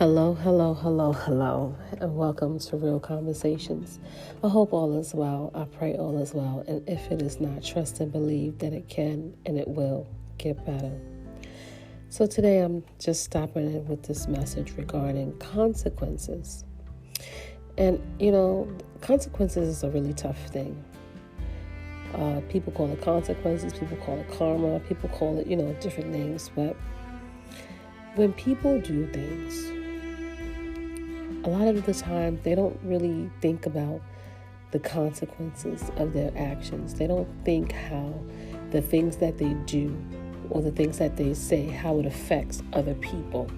Hello, hello, hello, hello, and welcome to Real Conversations. I hope all is well. I pray all is well. And if it is not, trust and believe that it can and it will get better. So today I'm just stopping in with this message regarding consequences. And, consequences is a really tough thing. People call it consequences, people call it karma, people call it, different names. But when people do things, a lot of the time they don't really think about the consequences of their actions. They don't think how the things that they do or the things that they say, how it affects other people.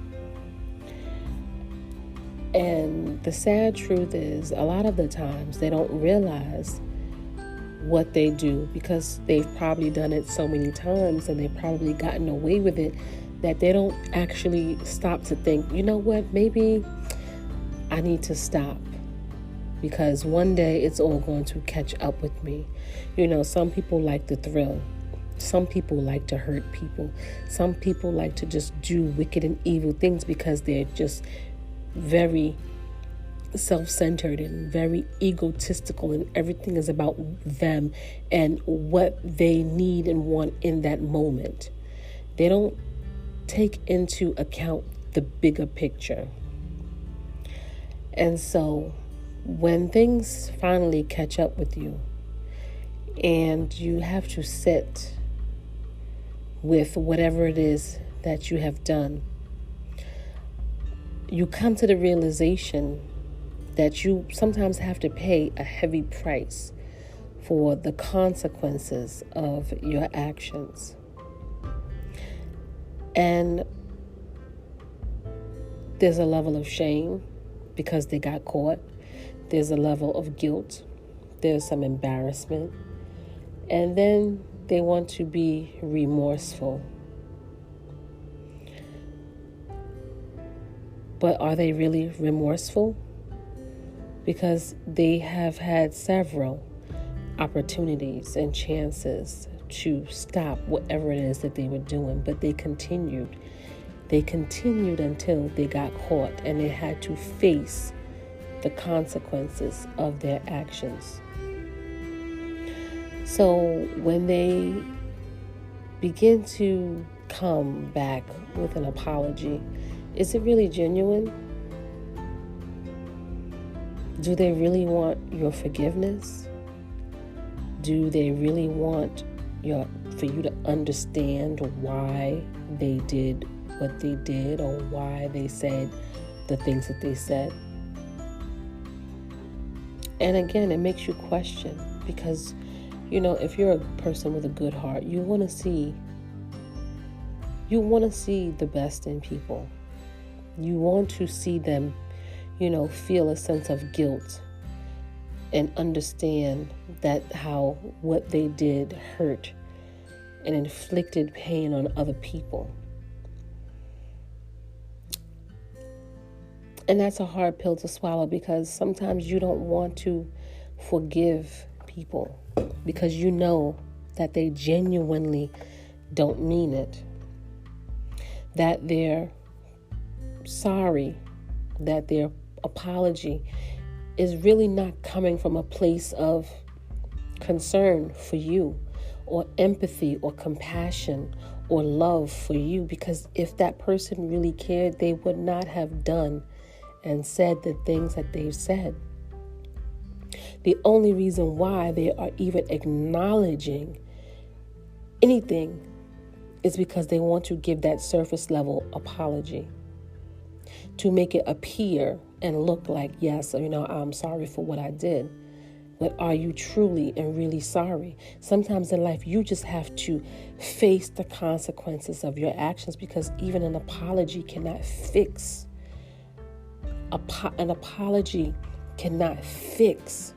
And the sad truth is, a lot of the times they don't realize what they do because they've probably done it so many times and they've probably gotten away with it that they don't actually stop to think, you know what, maybe I need to stop because one day it's all going to catch up with me. Some people like the thrill. Some people like to hurt people. Some people like to just do wicked and evil things because they're just very self-centered and very egotistical, and everything is about them and what they need and want in that moment. They don't take into account the bigger picture. And so when things finally catch up with you and you have to sit with whatever it is that you have done, you come to the realization that you sometimes have to pay a heavy price for the consequences of your actions. And there's a level of shame because they got caught. There's a level of guilt. There's some embarrassment. And then they want to be remorseful. But are they really remorseful? Because they have had several opportunities and chances to stop whatever it is that they were doing, but they continued. They continued until they got caught and they had to face the consequences of their actions. So when they begin to come back with an apology, is it really genuine? Do they really want your forgiveness? Do they really want for you to understand why they did what they did or why they said the things that they said? And again, it makes you question because, if you're a person with a good heart, you want to see the best in people. You want to see them, feel a sense of guilt and understand that how what they did hurt and inflicted pain on other people. And that's a hard pill to swallow because sometimes you don't want to forgive people because you know that they genuinely don't mean it, that they're sorry, that their apology is really not coming from a place of concern for you or empathy or compassion or love for you, because if that person really cared, they would not have done and said the things that they've said. The only reason why they are even acknowledging anything is because they want to give that surface level apology to make it appear and look like, yes, I'm sorry for what I did. But are you truly and really sorry? Sometimes in life, you just have to face the consequences of your actions because even an apology cannot fix. An apology cannot fix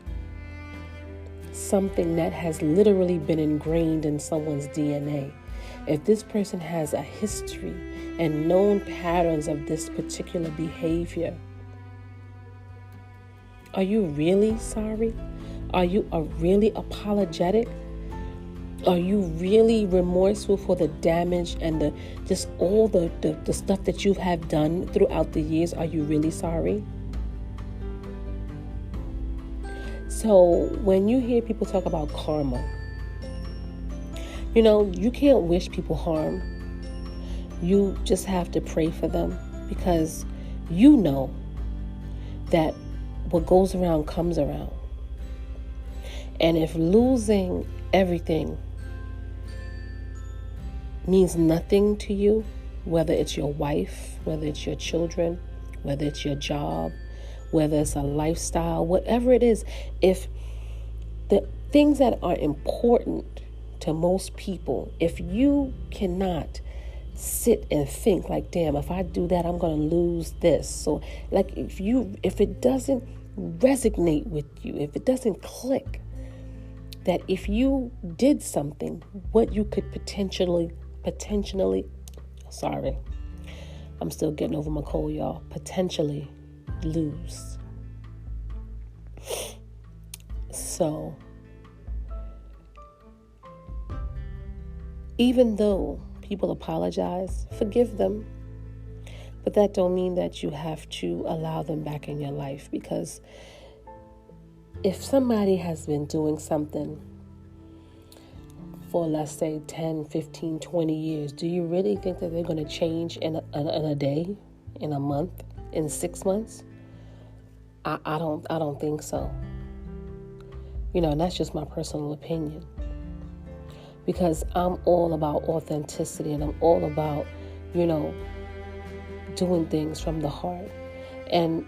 something that has literally been ingrained in someone's DNA. If this person has a history and known patterns of this particular behavior, are you really sorry? Are you really apologetic? Are you really remorseful for the damage and the just all the stuff that you have done throughout the years? Are you really sorry? So when you hear people talk about karma, you can't wish people harm. You just have to pray for them, because you know that what goes around comes around. And if losing everything means nothing to you, whether it's your wife, whether it's your children, whether it's your job, whether it's a lifestyle, whatever it is, if the things that are important to most people, if you cannot sit and think like, damn, if I do that, I'm going to lose this. So like if it doesn't resonate with you, if it doesn't click, that if you did something, what you could potentially, sorry, I'm still getting over my cold, y'all, potentially lose. So even though people apologize, forgive them, but that don't mean that you have to allow them back in your life, because if somebody has been doing something for, let's say, 10, 15, 20 years, do you really think that they're going to change in a day, in a month, in 6 months? I don't think so. And that's just my personal opinion. Because I'm all about authenticity, and I'm all about, doing things from the heart. And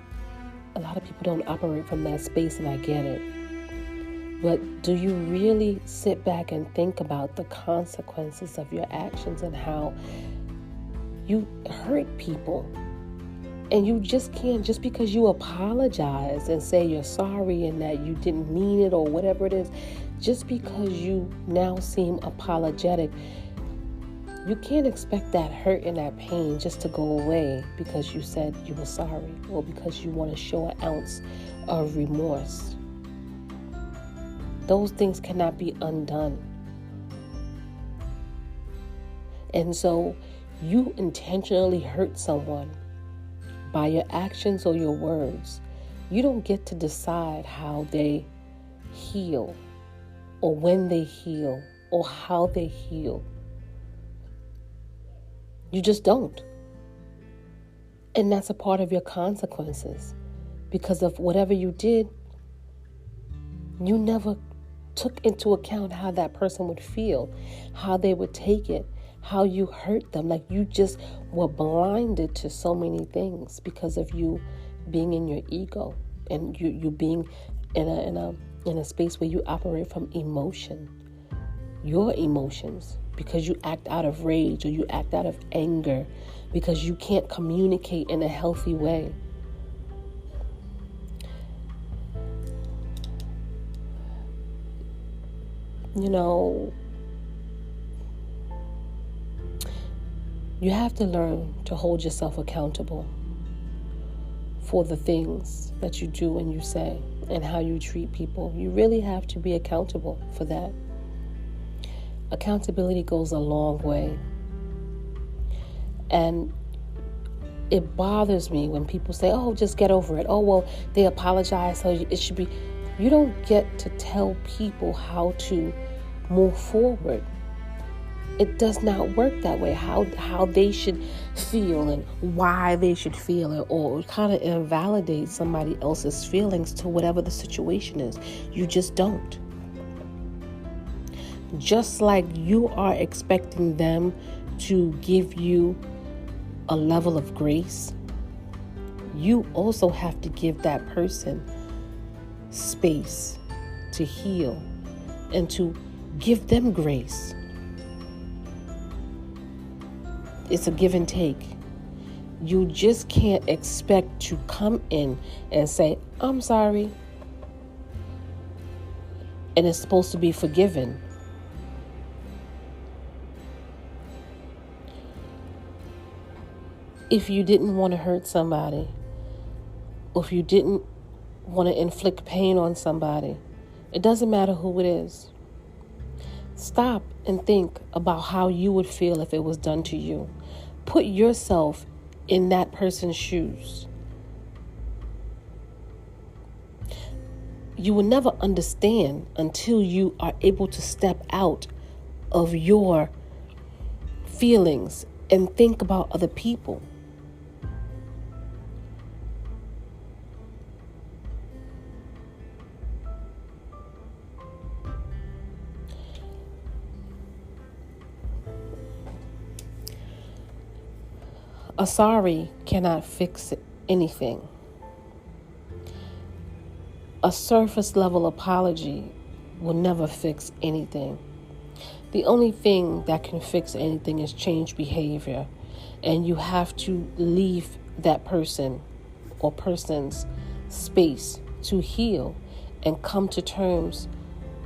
a lot of people don't operate from that space, and I get it. But do you really sit back and think about the consequences of your actions and how you hurt people? And you just can't, just because you apologize and say you're sorry and that you didn't mean it or whatever it is, just because you now seem apologetic, you can't expect that hurt and that pain just to go away because you said you were sorry, or because you want to show an ounce of remorse. Those things cannot be undone. And so you intentionally hurt someone by your actions or your words. You don't get to decide how they heal, or when they heal, or how they heal. You just don't. And that's a part of your consequences. Because of whatever you did, you never took into account how that person would feel, how they would take it, how you hurt them. Like, you just were blinded to so many things because of you being in your ego, and you being in a space where you operate from emotion, your emotions, because you act out of rage, or you act out of anger, because you can't communicate in a healthy way. You have to learn to hold yourself accountable for the things that you do and you say and how you treat people. You really have to be accountable for that. Accountability goes a long way. And it bothers me when people say, oh, just get over it. Oh, well, they apologize, so it should be. You don't get to tell people how to move forward. It does not work that way. How they should feel and why they should feel it, or kind of invalidate somebody else's feelings to whatever the situation is. You just don't. Just like you are expecting them to give you a level of grace, you also have to give that person space to heal and to give them grace. It's a give and take. You just can't expect to come in and say, I'm sorry, and it's supposed to be forgiven. If you didn't want to hurt somebody, or if you didn't want to inflict pain on somebody, it doesn't matter who it is. Stop and think about how you would feel if it was done to you. Put yourself in that person's shoes. You will never understand until you are able to step out of your feelings and think about other people. A sorry cannot fix anything. A surface level apology will never fix anything. The only thing that can fix anything is change behavior. And you have to leave that person or person's space to heal and come to terms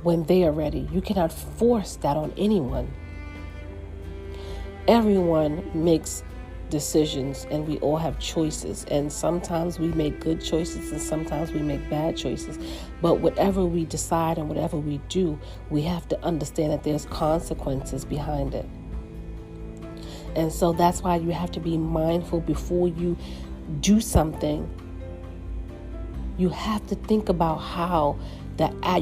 when they are ready. You cannot force that on anyone. Everyone makes decisions and we all have choices, and sometimes we make good choices and sometimes we make bad choices, but whatever we decide and whatever we do, we have to understand that there's consequences behind it. And so that's why you have to be mindful before you do something. You have to think about how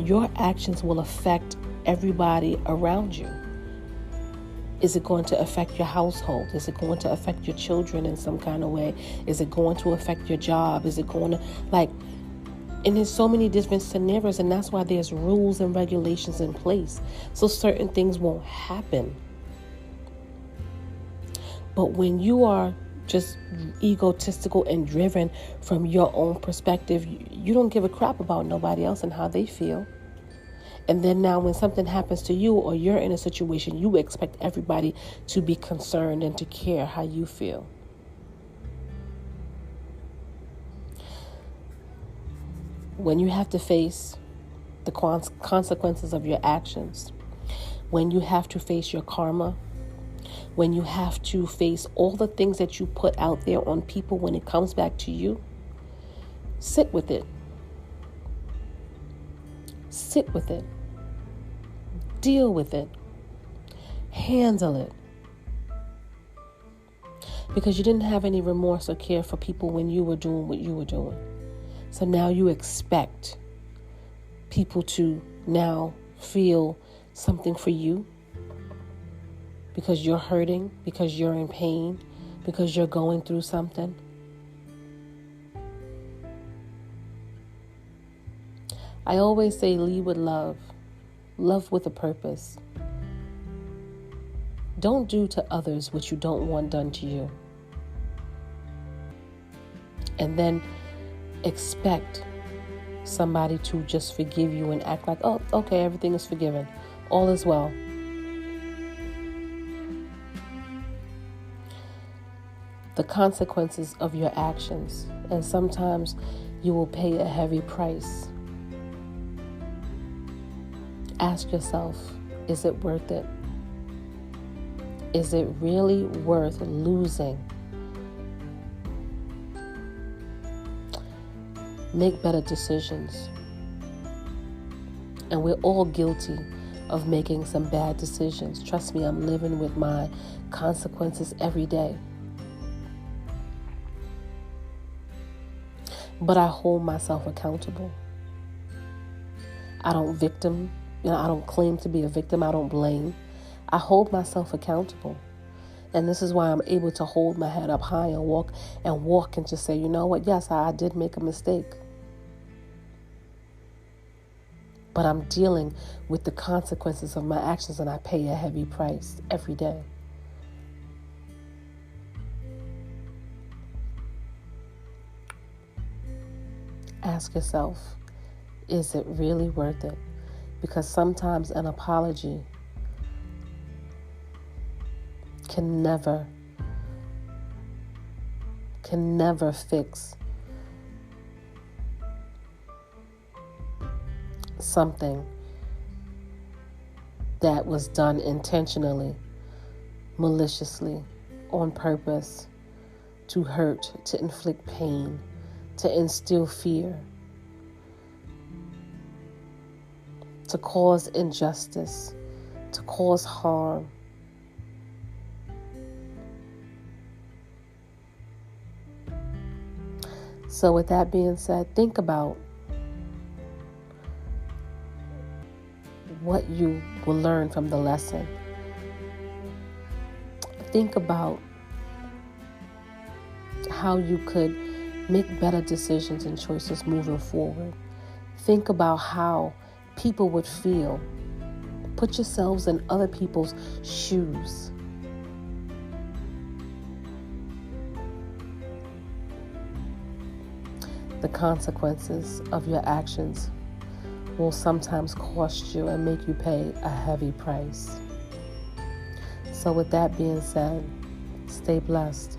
your actions will affect everybody around you. Is it going to affect your household? Is it going to affect your children in some kind of way? Is it going to affect your job? Is it going to, and there's so many different scenarios, and that's why there's rules and regulations in place. So certain things won't happen. But when you are just egotistical and driven from your own perspective, you don't give a crap about nobody else and how they feel. And then now when something happens to you or you're in a situation, you expect everybody to be concerned and to care how you feel. When you have to face the consequences of your actions, when you have to face your karma, when you have to face all the things that you put out there on people when it comes back to you, sit with it. Sit with it. Deal with it. Handle it. Because you didn't have any remorse or care for people when you were doing what you were doing. So now you expect people to now feel something for you because you're hurting, because you're in pain, because you're going through something. I always say lead with love. Love with a purpose. Don't do to others what you don't want done to you. And then expect somebody to just forgive you and act like, oh, okay, everything is forgiven. All is well. The consequences of your actions, and sometimes you will pay a heavy price. Ask yourself, is it worth it? Is it really worth losing? Make better decisions. And we're all guilty of making some bad decisions. Trust me, I'm living with my consequences every day. But I hold myself accountable. I don't I don't claim to be a victim. I don't blame. I hold myself accountable. And this is why I'm able to hold my head up high and walk and just say, you know what? Yes, I did make a mistake. But I'm dealing with the consequences of my actions, and I pay a heavy price every day. Ask yourself, is it really worth it? Because sometimes an apology can never fix something that was done intentionally, maliciously, on purpose, to hurt, to inflict pain, to instill fear, to cause injustice, to cause harm. So with that being said, think about what you will learn from the lesson. Think about how you could make better decisions and choices moving forward. Think about how people would feel. Put yourselves in other people's shoes. The consequences of your actions will sometimes cost you and make you pay a heavy price. So with that being said, stay blessed.